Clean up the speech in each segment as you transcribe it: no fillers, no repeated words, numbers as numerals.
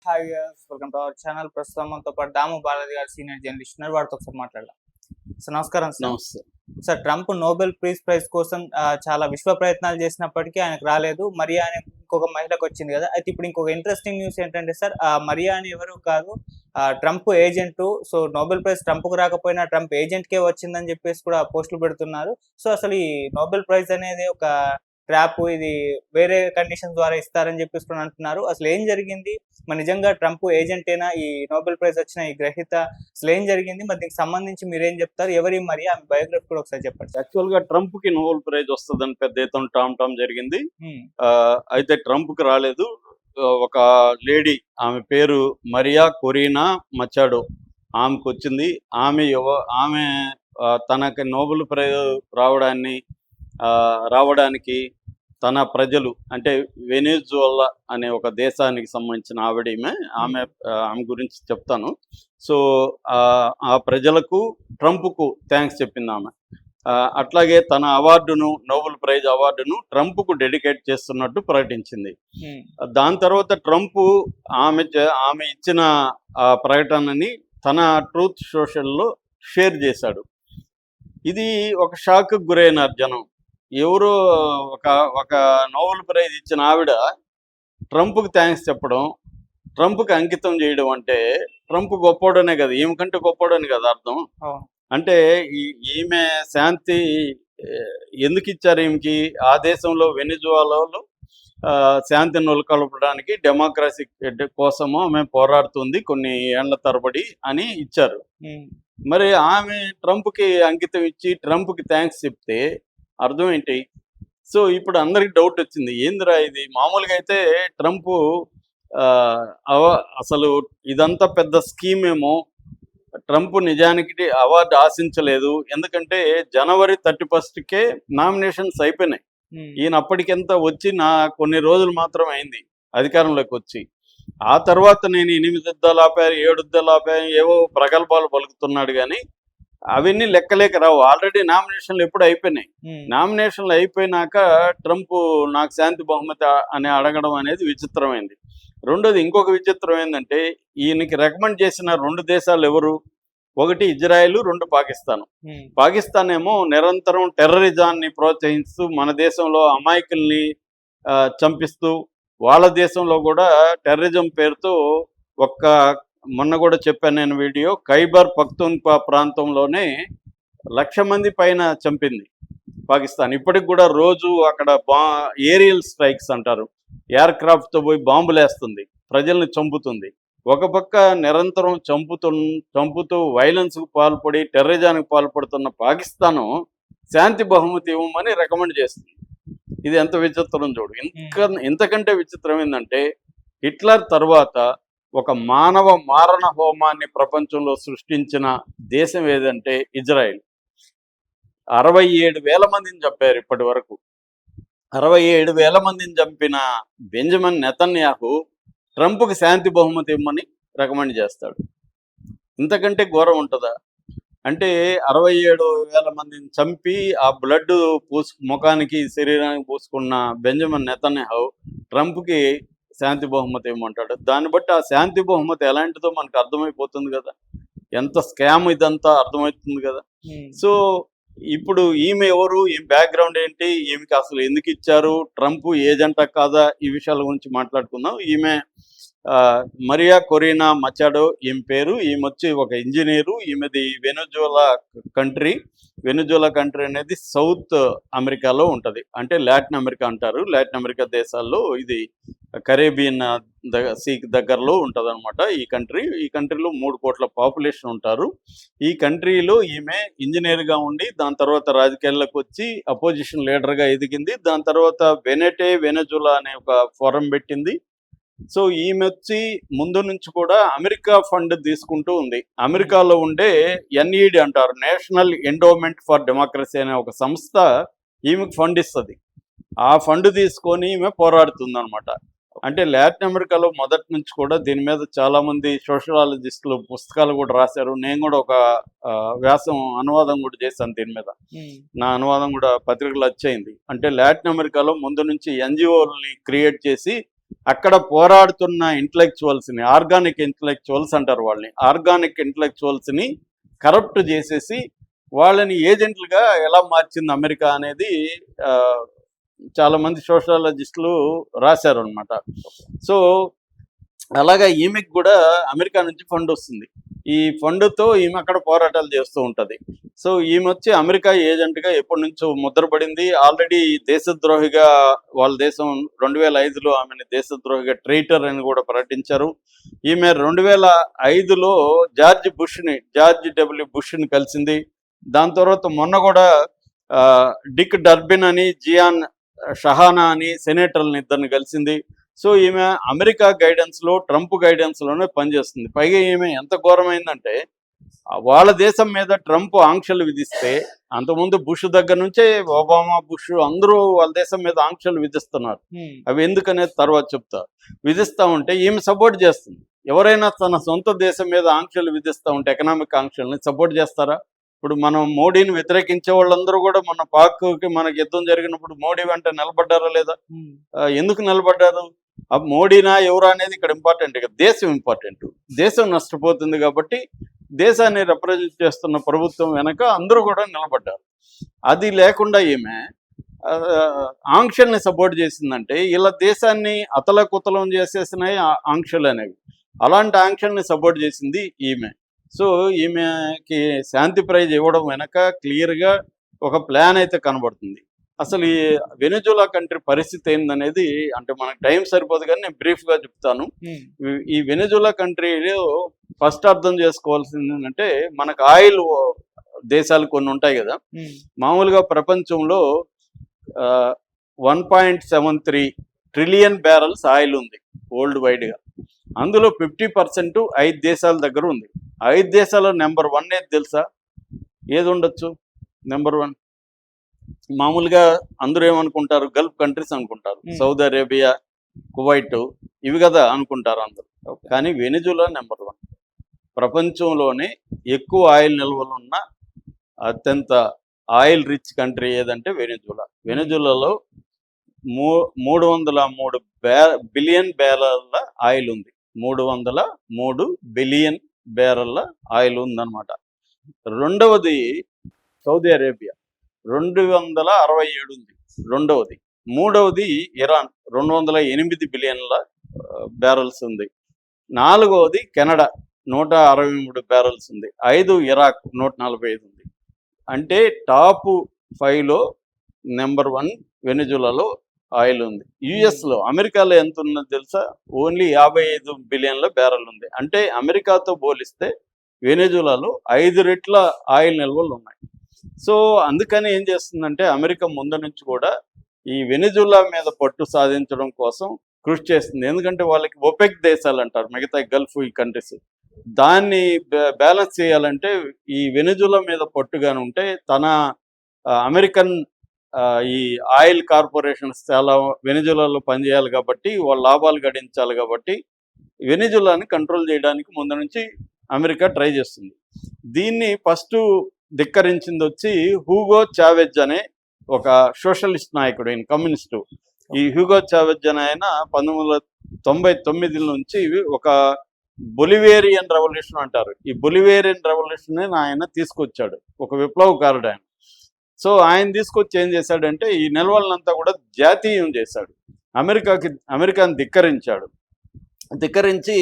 Hi welcome to our channel. ప్రస్తుతం మనతో పాటు దాము బాలాజీ గారు సీనియర్ జర్నలిస్ట్ ఉన్నారు. వారితో ఒకసారి మాట్లాడదాం. సార్ నమస్కారం. నమస్తే. సార్ ట్రంప్ నోబెల్ ప్రైజ్ కోసం చాలా విశ్వ ప్రయత్నాలు చేసినప్పటికీ ఆయనకు రాలేదు. మరియా అనే ఇంకొక మహిళకు వచ్చింది కదా. అయితే ఇప్పుడు ఇంకొక ఇంట్రెస్టింగ్ న్యూస్ ఏంటంటే సార్, మరియా అని ఎవరు కాదు, Trump agent. So Nobel prize ట్రంప్కు రాకపోయినా ట్రంప్ ఏజెంట్కే వచ్చిందని చెప్పేసి కూడా పోస్టులు పెడుతున్నారు. సో అసలు ఈ నోబెల్ ప్రైజ్ అనేది ఒక ట్రాప్, ఇది వేరే కండిషన్ ద్వారా ఇస్తారని చెప్పేసి కూడా అంటున్నారు. అసలు ఏం జరిగింది? మరి నిజంగా ట్రంప్ ఏజెంటేనా ఈ నోబెల్ ప్రైజ్ వచ్చిన ఈ గ్రహీత? అసలు ఏం జరిగింది? మరి దీనికి సంబంధించి మీరేం చెప్తారు? ఎవరి మరి ఆమె బయోగ్రఫీ కూడా ఒకసారి చెప్పండి. యాక్చువల్ గా ట్రంప్ కి నోబెల్ ప్రైజ్ వస్తుందని పెద్ద ఎత్తున టామ్ జరిగింది. అయితే ట్రంప్ కి రాలేదు. ఒక లేడీ, ఆమె పేరు మరియా కొరీనా మచాడో, ఆమెకు వచ్చింది. ఆమె తనకి నోబెల్ ప్రైజ్ రావడానికి తన ప్రజలు, అంటే వెనిజువలా అనే ఒక దేశానికి సంబంధించిన ఆమె గురించి చెప్తాను. సో ఆ ప్రజలకు, ట్రంప్కు థ్యాంక్స్ చెప్పింది ఆమె. అట్లాగే తన నోబెల్ ప్రైజ్ అవార్డును ట్రంప్కు డెడికేట్ చేస్తున్నట్టు ప్రకటించింది. దాని తర్వాత ట్రంప్ ఆమె ఇచ్చిన ప్రకటనని తన ట్రూత్ సోషల్లో షేర్ చేశాడు. ఇది ఒక షాక్ గురైనారు జనం. ఎవరో ఒక నోబెల్ ప్రైజ్ ఇచ్చిన ఆవిడ ట్రంప్కి థ్యాంక్స్ చెప్పడం, ట్రంప్కి అంకితం చేయడం అంటే ట్రంప్ గొప్పోడనే కదా, ఈమెకంటే గొప్పోడని కదా అర్థం. అంటే ఈమె శాంతి ఎందుకు ఇచ్చారు ఈమెకి? ఆ దేశంలో వెనిజువాలాలో శాంతిని నెలకొల్పడానికి, డెమోక్రసీ కోసము ఆమె పోరాడుతుంది కొన్ని ఏళ్ల తరబడి అని ఇచ్చారు. మరి ఆమె ట్రంప్కి అంకితం ఇచ్చి ట్రంప్కి థ్యాంక్స్ చెప్తే అర్థం ఏంటి? సో ఇప్పుడు అందరికి డౌట్ వచ్చింది, ఏందిరా ఇది? మామూలుగా అయితే ట్రంప్ అసలు ఇదంతా పెద్ద స్కీమ్ ఏమో, ట్రంప్ నిజానికి అవార్డు ఆశించలేదు. ఎందుకంటే జనవరి 31కే నామినేషన్స్ అయిపోయినాయి. ఈయన అప్పటికెంత వచ్చి కొన్ని రోజులు మాత్రం అయింది అధికారంలోకి వచ్చి. ఆ తర్వాత నేను 8 యుద్ధాలు ఆపాను, 7 యుద్ధాలు ఆపాను, ఏవో ప్రగల్భాలు పలుకుతున్నాడు. కానీ అవన్నీ లెక్కలేక రావు. ఆల్రెడీ నామినేషన్లు ఎప్పుడు అయిపోయినాయి. నామినేషన్లు అయిపోయినాక ట్రంప్ నాకు శాంతి బహుమతి అని అడగడం అనేది విచిత్రమైంది. రెండోది, ఇంకొక విచిత్రం ఏంటంటే, ఈయనకి రికమెండ్ చేసిన 2 దేశాలు ఎవరు? ఒకటి ఇజ్రాయెల్, 2 పాకిస్తాన్. పాకిస్తాన్ ఏమో నిరంతరం టెర్రరిజాన్ని ప్రోత్సహిస్తూ మన దేశంలో అమాయకుల్ని చంపిస్తూ, వాళ్ళ దేశంలో కూడా టెర్రరిజం పేరుతో మొన్న కూడా చెప్పాను నేను వీడియో, ఖైబర్ పఖ్తూన్ఖ్వా ప్రాంతంలోనే 1,00,000 మంది పైన చంపింది పాకిస్తాన్. ఇప్పటికి కూడా రోజు అక్కడ ఏరియల్ స్ట్రైక్స్ అంటారు, ఎయిర్క్రాఫ్ట్తో పోయి బాంబులు వేస్తుంది, ప్రజల్ని చంపుతుంది. ఒక పక్క నిరంతరం చంపుతూ వైలెన్స్కు పాల్పడి టెర్రరిజానికి పాల్పడుతున్న పాకిస్తాను శాంతి బహుమతి ఇవ్వమని రికమెండ్ చేస్తుంది. ఇది ఎంత విచిత్రం చూడు. ఇంతకంటే విచిత్రం ఏంటంటే, హిట్లర్ తర్వాత ఒక మానవ మారణ హోమాన్ని ప్రపంచంలో సృష్టించిన దేశం ఏదంటే ఇజ్రాయెల్. 67,000 మందిని చంపారు ఇప్పటి వరకు. 67,000 మందిని చంపిన బెంజమిన్ నెతన్యాహు ట్రంప్కి శాంతి బహుమతి ఇవ్వమని రికమెండ్ చేస్తాడు. ఇంతకంటే ఘోరం ఉంటుందా? అంటే 67,000 మందిని చంపి ఆ బ్లడ్ ముఖానికి, శరీరానికి పూసుకున్న బెంజమిన్ నెతన్యాహు ట్రంప్కి శాంతి బహుమతి ఇవ్వమంటాడు. దాన్ని బట్టి ఆ శాంతి బహుమతి ఎలాంటిదో మనకు అర్థమైపోతుంది కదా, ఎంత స్కామ్ ఇదంతా అర్థమవుతుంది కదా. సో ఇప్పుడు ఈమె ఎవరు, ఈమె బ్యాక్గ్రౌండ్ ఏంటి, ఈమెకి అసలు ఎందుకు ఇచ్చారు, ట్రంప్ ఏజెంటా కాదా, ఈ విషయాల గురించి మాట్లాడుకుందాం. ఈమె మరియా కొరీనా మచాడో ఈమె పేరు. ఈమె వచ్చి ఒక ఇంజనీరు. ఈమెది వెనిజువలా కంట్రీ అనేది సౌత్ అమెరికాలో ఉంటుంది. అంటే లాటిన్ అమెరికా అంటారు. లాటిన్ అమెరికా దేశాల్లో ఇది కరేబియన్ సీ దగ్గరలో ఉంటుంది అనమాట ఈ కంట్రీలో 3 కోట్ల పాపులేషన్ ఉంటారు. ఈ కంట్రీలో ఈమె ఇంజనీర్గా ఉండి దాని తర్వాత రాజకీయాల్లోకి వచ్చి అపోజిషన్ లీడర్గా ఎదిగింది. దాని తర్వాత వెనజులా అనే ఒక ఫోరం పెట్టింది. సో ఈమె వచ్చి ముందు నుంచి కూడా అమెరికా ఫండ్ తీసుకుంటూ ఉంది. అమెరికాలో ఉండే NED అంటారు, నేషనల్ ఎండోమెంట్ ఫర్ డెమోక్రసీ అనే ఒక సంస్థ ఈమెకు ఫండ్ ఇస్తుంది. ఆ ఫండ్ తీసుకొని ఈమె పోరాడుతుంది అనమాట. అంటే లాటిన్ అమెరికాలో మొదటి నుంచి కూడా దీని మీద చాలామంది సోషలాలజిస్టులు పుస్తకాలు కూడా రాశారు. నేను కూడా ఒక అనువాదం కూడా చేశాను దీని మీద. నా అనువాదం కూడా పత్రికలు వచ్చేయింది. అంటే లాటిన్ అమెరికాలో ముందు నుంచి NGOలని క్రియేట్ చేసి అక్కడ పోరాడుతున్న ఇంటలెక్చువల్స్ని, ఆర్గానిక్ ఇంటలెక్చువల్స్ అంటారు వాళ్ళని, ఆర్గానిక్ ఇంటలెక్చువల్స్ని కరప్ట్ చేసేసి వాళ్ళని ఏజెంట్లుగా ఎలా మార్చింది అమెరికా అనేది చాలా మంది సోషాలజిస్టులు రాశారు అనమాట. సో అలాగా ఈమెకి కూడా అమెరికా నుంచి ఫండ్ వస్తుంది. ఈ ఫండ్తో ఈమె అక్కడ పోరాటాలు చేస్తూ ఉంటుంది. సో ఈమె వచ్చి అమెరికా ఏజెంట్గా ఎప్పటి నుంచో ముద్రపడింది. ఆల్రెడీ దేశద్రోహిగా వాళ్ళ దేశం 2005లో ఆమెను దేశద్రోహిగా ట్రైటర్ అని కూడా ప్రకటించారు. ఈమె 2005లో జార్జ్ డబ్ల్యూ బుష్ని కలిసింది. దాని తర్వాత మొన్న కూడా డిక్ డర్బిన్ అని, జియాన్ షహానా అని సెనేటర్లను ఇద్దరిని కలిసింది. సో ఈమె అమెరికా గైడెన్స్లో, ట్రంప్ గైడెన్స్లోనే పనిచేస్తుంది. పైగా ఈమె ఎంత ఘోరమైందంటే వాళ్ళ దేశం మీద ట్రంప్ ఆంక్షలు విధిస్తే, అంతకుముందు బుష్ దగ్గర నుంచే ఒబామా, బుష్ అందరూ వాళ్ళ దేశం మీద ఆంక్షలు విధిస్తున్నారు. అవి ఎందుకనేది తర్వాత చెప్తా. విధిస్తూ ఉంటే ఈమె సపోర్ట్ చేస్తుంది. ఎవరైనా తన సొంత దేశం మీద ఆంక్షలు విధిస్తూ ఉంటే, ఎకనామిక్ ఆంక్షల్ని సపోర్ట్ చేస్తారా? ఇప్పుడు మనం మోడీని వ్యతిరేకించే వాళ్ళందరూ కూడా మన పాక్కి మనకి యుద్ధం జరిగినప్పుడు మోడీ వెంట నిలబడ్డారా లేదా? ఎందుకు నిలబడ్డారు? మోడీనా ఎవరా అనేది ఇక్కడ ఇంపార్టెంట్. ఇక దేశం ఇంపార్టెంట్. దేశం నష్టపోతుంది కాబట్టి దేశాన్ని రిప్రజెంట్ చేస్తున్న ప్రభుత్వం వెనక అందరూ కూడా నిలబడ్డారు. అది లేకుండా ఈమె ఆంక్షల్ని సపోర్ట్ చేసిందంటే ఇలా దేశాన్ని అతలకుతలం చేసేసినాయి ఆంక్షలు అనేవి. అలాంటి ఆంక్షల్ని సపోర్ట్ చేసింది ఈమె. సో ఈమెకి శాంతి ప్రైజ్ ఇవ్వడం వెనక క్లియర్గా ఒక ప్లాన్ అయితే కనబడుతుంది. అసలు ఈ వెనిజులా కంట్రీ పరిస్థితి ఏందనేది, అంటే మనకు టైం సరిపోదు కానీ నేను బ్రీఫ్గా చెప్తాను. ఈ వెనిజులా కంట్రీలో ఫస్ట్ అర్థం చేసుకోవాల్సింది ఏంటంటే, మనకు ఆయిల్ దేశాలు కొన్ని ఉంటాయి కదా. మామూలుగా ప్రపంచంలో 1.73 ట్రిలియన్ బ్యారల్స్ ఆయిల్ ఉంది వరల్డ్ వైడ్గా. అందులో 50% 5 దేశాల దగ్గర ఉంది. 5 దేశాల నెంబర్ 1 ఏది తెలుసా? ఏది ఉండొచ్చు నెంబర్ 1? మామూలుగా అందరూ ఏమనుకుంటారు? గల్ఫ్ కంట్రీస్ అనుకుంటారు. సౌదీ అరేబియా, కువైట్ ఇవి కదా అనుకుంటారు అందరూ. కానీ వెనిజులా నెంబర్ 1. ప్రపంచంలోనే ఎక్కువ ఆయిల్ నిల్వలు ఉన్న అత్యంత ఆయిల్ రిచ్ కంట్రీ ఏదంటే వెనిజులా. వెనిజులాలో 303 బిలియన్ బ్యారెల్ల ఆయిల్ ఉంది. 303 బిలియన్ బ్యారెల్ల ఆయిల్ ఉందన్నమాట. రెండవది సౌదీ అరేబియా, 267 ఉంది రెండవది. మూడవది ఇరాన్, 208 బిలియన్ల బ్యారెల్స్ ఉంది. నాలుగవది కెనడా, 163 బ్యారెల్స్ ఉంది. 5 ఇరాక్, 145 ఉంది. అంటే టాప్ 5లో నెంబర్ 1 వెనిజులాలో ఆయిల్ ఉంది. యుఎస్లో, అమెరికాలో ఎంత ఉన్నది తెలుసా? ఓన్లీ 55 బిలియన్ల బ్యారెల్ ఉంది. అంటే అమెరికాతో పోలిస్తే వెనిజులాలో 5 రెట్ల ఆయిల్ నిల్వలు ఉన్నాయి. సో అందుకని ఏం చేస్తుందంటే అమెరికా ముందు నుంచి కూడా ఈ వెనిజులా మీద పట్టు సాధించడం కోసం కృషి చేస్తుంది. ఎందుకంటే వాళ్ళకి ఒపెక్ దేశాలు అంటారు మిగతా గల్ఫ్ ఈ కంట్రీస్. దాన్ని బ్యాలెన్స్ చేయాలంటే ఈ వెనిజులా మీద పట్టుగానే ఉంటే తన అమెరికన్ ఈ ఆయిల్ కార్పొరేషన్స్ చాలా వెనిజులాలో పనిచేయాలి కాబట్టి, వాళ్ళ లాభాలు గడించాలి కాబట్టి వెనిజులాని కంట్రోల్ చేయడానికి ముందు నుంచి అమెరికా ట్రై చేస్తుంది. దీన్ని ఫస్ట్ ధిక్కరించింది వచ్చి హ్యూగో చావెజ్ అనే ఒక సోషలిస్ట్ నాయకుడు, ఆయన కమ్యూనిస్టు. ఈ హ్యూగో చావెజ్ అనే ఆయన 1999 నుంచి ఒక బొలివేరియన్ రెవల్యూషన్ అంటారు. ఈ బొలివేరియన్ రెవల్యూషన్ ఆయన తీసుకొచ్చాడు, ఒక విప్లవకారుడు ఆయన. సో ఆయన తీసుకొచ్చి ఏం చేశాడంటే ఈ నిల్వలనంతా కూడా జాతీయం చేశాడు. అమెరికాని ధిక్కరించి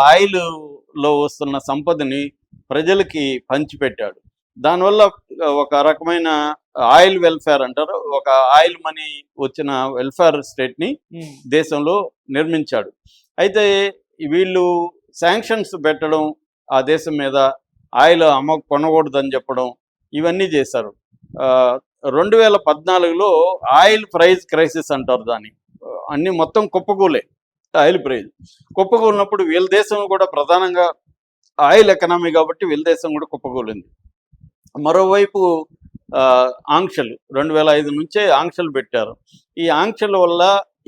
ఆయిల్లో వస్తున్న సంపదని ప్రజలకి పంచిపెట్టాడు. దానివల్ల ఒక రకమైన ఆయిల్ వెల్ఫేర్ అంటారు, ఒక ఆయిల్ మనీ వచ్చిన వెల్ఫేర్ స్టేట్ని దేశంలో నిర్మించాడు. అయితే వీళ్ళు శాంక్షన్స్ పెట్టడం, ఆ దేశం మీద ఆయిల్ కొనకూడదని చెప్పడం, ఇవన్నీ చేశారు. 2014లో ఆయిల్ ప్రైస్ క్రైసిస్ అంటారు దాన్ని. అన్ని మొత్తం కుప్పకూలే. ఆయిల్ ప్రైజ్ కుప్పకూలినప్పుడు వీళ్ళ దేశం కూడా ప్రధానంగా ఆయిల్ ఎకనామీ కాబట్టి వీళ్ళ దేశం కూడా కుప్పకూలింది. మరోవైపు ఆంక్షలు 2005 నుంచే ఆంక్షలు పెట్టారు. ఈ ఆంక్షల వల్ల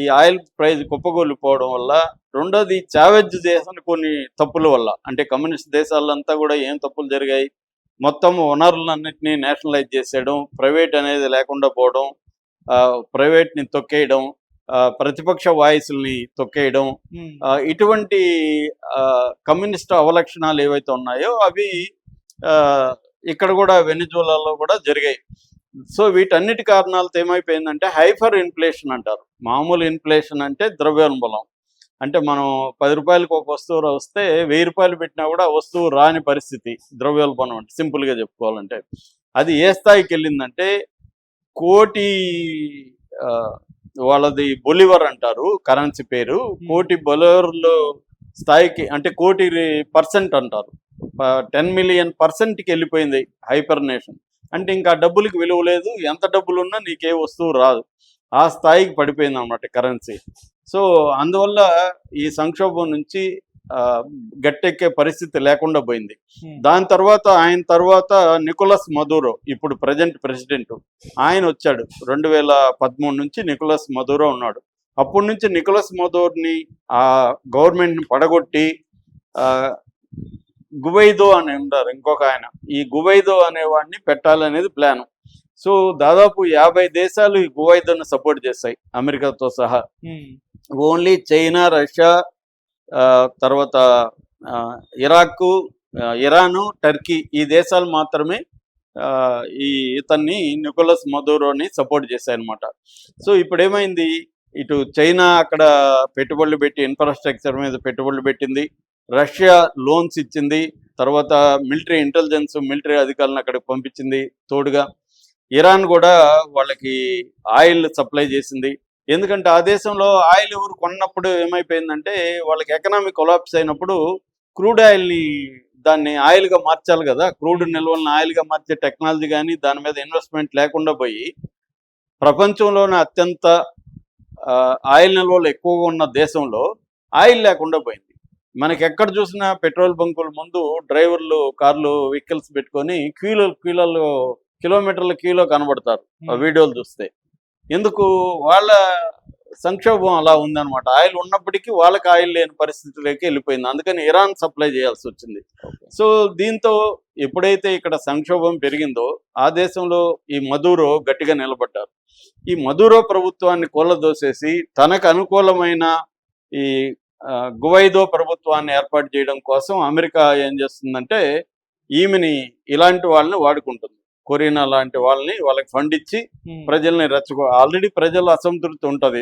ఈ ఆయిల్ ప్రైజ్ కుప్పకూలిపోవడం వల్ల, రెండోది చావెజ్ చేసిన కొన్ని తప్పుల వల్ల, అంటే కమ్యూనిస్ట్ దేశాలంతా కూడా ఏం తప్పులు జరిగాయి, మొత్తం వనరులన్నింటినీ నేషనలైజ్ చేసేయడం, ప్రైవేట్ అనేది లేకుండా పోవడం, ప్రైవేట్ని తొక్కేయడం, ప్రతిపక్ష వాయిస్ని తొక్కేయడం, ఇటువంటి కమ్యూనిస్ట్ అవలక్షణాలు ఏవైతే ఉన్నాయో అవి ఇక్కడ కూడా వెనిజులాలో కూడా జరిగాయి. సో వీటన్నిటి కారణాలతో ఏమైపోయిందంటే హైపర్ ఇన్ఫ్లేషన్ అంటారు. మామూలు ఇన్ఫ్లేషన్ అంటే ద్రవ్యోల్బణం. అంటే మనం 10 రూపాయలకు ఒక వస్తువు వస్తే 1000 రూపాయలు పెట్టినా కూడా ఆ వస్తువు రాని పరిస్థితి ద్రవ్యోల్బణం అంటే, సింపుల్గా చెప్పుకోవాలంటే. అది ఏ స్థాయికి వెళ్ళిందంటే కోటి, వాళ్ళది బొలివర్ అంటారు కరెన్సీ పేరు, కోటి బొలివర్లు స్థాయికి, అంటే కోటి % అంటారు, 10 మిలియన్ % వెళ్ళిపోయింది హైపర్ నేషన్. అంటే ఇంకా డబ్బులకి విలువ లేదు, ఎంత డబ్బులు ఉన్నా నీకే వస్తువు రాదు, ఆ స్థాయికి పడిపోయింది అన్నమాట కరెన్సీ. సో అందువల్ల ఈ సంక్షోభం నుంచి గట్టెక్కే పరిస్థితి లేకుండా పోయింది. దాని తర్వాత ఆయన తర్వాత నికోలస్ మదూరో, ఇప్పుడు ప్రజెంట్ ప్రెసిడెంట్, ఆయన వచ్చాడు 2013 నుంచి నికోలస్ మదూరో ఉన్నాడు. అప్పటి నుంచి నికోలస్ మదూరోని ఆ గవర్నమెంట్ని పడగొట్టి గువైదో అని ఉంటారు ఇంకొక ఆయన, ఈ గువైదో అనేవాడిని పెట్టాలనేది ప్లాన్. సో దాదాపు 50 దేశాలు ఈ గువైదోని సపోర్ట్ చేస్తాయి అమెరికాతో సహా. ఓన్లీ చైనా, రష్యా, తర్వాత ఇరాక్, ఇరాను, టర్కీ, ఈ దేశాలు మాత్రమే ఇతన్ని నికోలస్ మదూరోని సపోర్ట్ చేశాయన్నమాట. సో ఇప్పుడు ఏమైంది, ఇటు చైనా అక్కడ పెట్టుబడులు పెట్టి ఇన్ఫ్రాస్ట్రక్చర్ మీద పెట్టుబడులు పెట్టింది, రష్యా లోన్స్ ఇచ్చింది, తర్వాత మిలిటరీ ఇంటెలిజెన్స్, మిలిటరీ అధికారులను అక్కడికి పంపించింది తోడుగా. ఇరాన్ కూడా వాళ్ళకి ఆయిల్ సప్లై చేసింది. ఎందుకంటే ఆ దేశంలో ఆయిల్ ఎవరు కొన్నప్పుడు ఏమైపోయిందంటే వాళ్ళకి ఎకనామిక్ కొలాప్స్ అయినప్పుడు క్రూడ్ ఆయిల్ని దాన్ని ఆయిల్గా మార్చాలి కదా, క్రూడ్ నిల్వలను ఆయిల్గా మార్చే టెక్నాలజీ కానీ దాని మీద ఇన్వెస్ట్మెంట్ లేకుండా పోయి ప్రపంచంలోనే అత్యంత ఆయిల్ నిల్వలు ఎక్కువగా ఉన్న దేశంలో ఆయిల్ లేకుండా పోయింది. మనకి ఎక్కడ చూసినా పెట్రోల్ బంకుల ముందు డ్రైవర్లు కార్లు వెహికల్స్ పెట్టుకొని కిలోమీటర్ల క్యూలో కనబడతారు ఆ వీడియోలు చూస్తే. ఎందుకు, వాళ్ళ సంక్షోభం అలా ఉందన్నమాట. ఆయిల్ ఉన్నప్పటికీ వాళ్ళకి ఆయిల్ లేని పరిస్థితిలోకి వెళ్ళిపోయింది, అందుకని ఇరాన్ సప్లై చేయాల్సి వచ్చింది. సో దీంతో ఎప్పుడైతే ఇక్కడ సంక్షోభం పెరిగిందో ఆ దేశంలో ఈ మదూరో గట్టిగా నిలబడ్డారు. ఈ మదూరో ప్రభుత్వాన్ని కూలదోసేసి తనకు అనుకూలమైన ఈ గువైదో ప్రభుత్వాన్ని ఏర్పాటు చేయడం కోసం అమెరికా ఏం చేస్తుందంటే ఈమెని, ఇలాంటి వాళ్ళని వాడుకుంటుంది. కొరీనా లాంటి వాళ్ళని వాళ్ళకి ఫండ్ ఇచ్చి ప్రజల్ని ఆల్రెడీ ప్రజల అసంతృప్తి ఉంటుంది